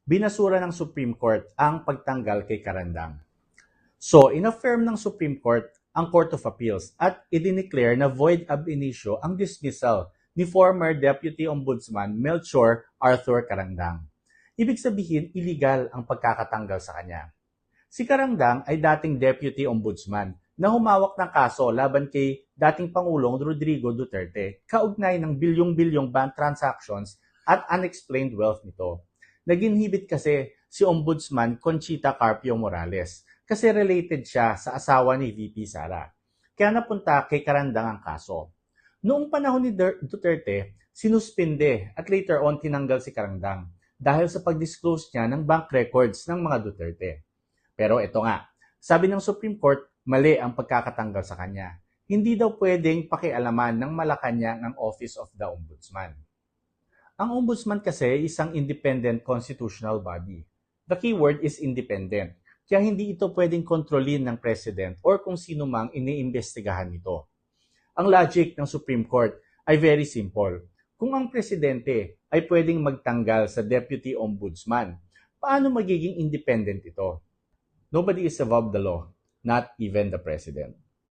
binasura ng Supreme Court ang pagtanggal kay Carandang. So, in-affirm ng Supreme Court ang Court of Appeals at idineclare na void ab initio ang dismissal ni former Deputy Ombudsman Melchor Arthur Carandang. Ibig sabihin, illegal ang pagkakatanggal sa kanya. Si Carandang ay dating Deputy Ombudsman na humawak ng kaso laban kay dating Pangulong Rodrigo Duterte kaugnay ng bilyong-bilyong bank transactions at unexplained wealth nito. Nag-inhibit kasi si Ombudsman Conchita Carpio Morales kasi related siya sa asawa ni VP Sara. Kaya napunta kay Carandang ang kaso. Noong panahon ni Duterte, sinuspinde at later on tinanggal si Carandang dahil sa pag-disclose niya ng bank records ng mga Duterte. Pero ito nga, sabi ng Supreme Court, mali ang pagkakatanggal sa kanya. Hindi daw pwedeng pakialaman ng Malacanang ang Office of the Ombudsman. Ang Ombudsman kasi ay isang independent constitutional body. The keyword is independent, kaya hindi ito pwedeng kontrolin ng President or kung sino mang iniimbestigahan nito. Ang logic ng Supreme Court ay very simple. Kung ang Presidente ay pwedeng magtanggal sa Deputy Ombudsman, paano magiging independent ito? Nobody is above the law, not even the President.